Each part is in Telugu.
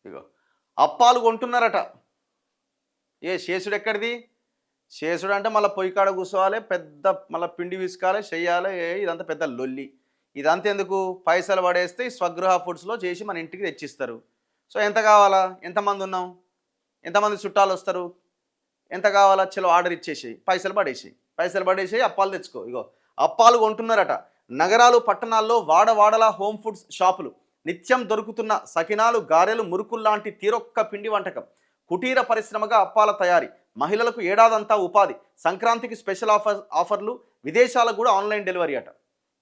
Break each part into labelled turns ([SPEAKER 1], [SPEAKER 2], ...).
[SPEAKER 1] ఇగో అప్పాలు కొంటున్నారట. శేషుడు ఎక్కడిది? శేషుడు అంటే మళ్ళీ పొయ్యి కాడ కూర్చోవాలి, పెద్ద మళ్ళీ పిండి విసుకాలి, చెయ్యాలి. ఇదంతా పెద్ద లొల్లి. ఇదంతా ఎందుకు? పైసలు పడేస్తే ఈ స్వగృహ ఫుడ్స్లో చేసి మన ఇంటికి తెచ్చిస్తారు. సో ఎంత కావాలా? ఎంతమంది ఉన్నాం? ఎంతమంది చుట్టాలు వస్తారు? ఎంత కావాలా? చలో ఆర్డర్ ఇచ్చేసేయి, పైసలు పడేసి అప్పాలు తెచ్చుకో. ఇగో అప్పాలు కొంటున్నారట. నగరాలు పట్టణాల్లో వాడవాడలా హోమ్ ఫుడ్స్ షాపులు. నిత్యం దొరుకుతున్న సకినాలు, గారెలు, మురుకులు లాంటి తీరొక్క పిండి వంటకం. కుటీర పరిశ్రమగా అప్పాల తయారీ. మహిళలకు ఏడాదంతా ఉపాధి. సంక్రాంతికి స్పెషల్ ఆఫర్లు. విదేశాలకు కూడా ఆన్లైన్ డెలివరీ అట.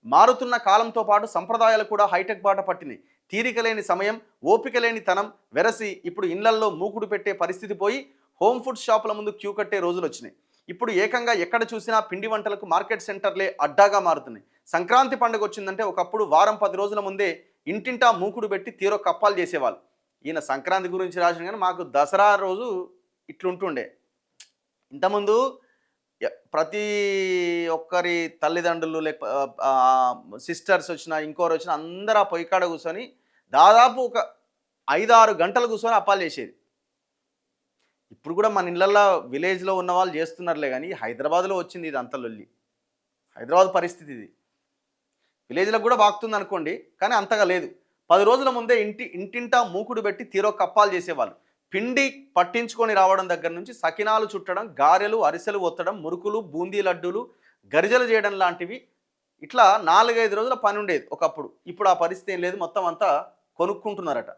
[SPEAKER 1] మారుతున్న కాలంతో పాటు సంప్రదాయాలు కూడా హైటెక్ బాట పట్టినాయి. తీరిక లేని సమయం, ఓపిక లేని తనం వెరసి ఇప్పుడు ఇళ్లల్లో మూకుడు పెట్టే పరిస్థితి పోయి హోమ్ ఫుడ్ షాపుల ముందు క్యూ కట్టే రోజులు వచ్చినాయి. ఇప్పుడు ఏకంగా ఎక్కడ చూసినా పిండి వంటలకు మార్కెట్ సెంటర్లే అడ్డాగా మారుతున్నాయి. సంక్రాంతి పండుగ వచ్చిందంటే ఒకప్పుడు వారం 10 రోజుల ముందే ఇంటింటా మూకుడు పెట్టి తీరో కప్పాలు చేసేవాళ్ళు. ఈయన సంక్రాంతి గురించి రాసిన కానీ మాకు దసరా రోజు ఇట్లుంటుండే. ఇంతకుముందు ప్రతి ఒక్కరి తల్లిదండ్రులు లేక సిస్టర్స్ వచ్చినా ఇంకోరు వచ్చినా అందరూ ఆ పొయ్యి కాడ కూర్చొని దాదాపు ఒక 5-6 గంటలు కూర్చొని అప్పాలు చేసేది. ఇప్పుడు కూడా మన ఇళ్ళల్లో విలేజ్లో ఉన్న వాళ్ళు చేస్తున్నారులే, కానీ హైదరాబాద్లో వచ్చింది ఇది అంత లొల్లి. హైదరాబాద్ పరిస్థితి ఇది. విలేజ్లో కూడా బాగుతుంది అనుకోండి, కానీ అంతగా లేదు. 10 రోజుల ముందే ఇంటింటా మూకుడు పెట్టి తీరో కప్పాలు చేసేవాళ్ళు. పిండి పట్టించుకొని రావడం దగ్గర నుంచి సకినాలు చుట్టడం, గారెలు, అరిసెలు ఒత్తడం, మురుకులు, బూందీ లడ్డూలు, గరిజలు చేయడం లాంటివి. ఇట్లా 4-5 రోజుల పని ఉండేది ఒకప్పుడు. ఇప్పుడు ఆ పరిస్థితి ఏం లేదు, మొత్తం అంతా కొనుక్కుంటున్నారట.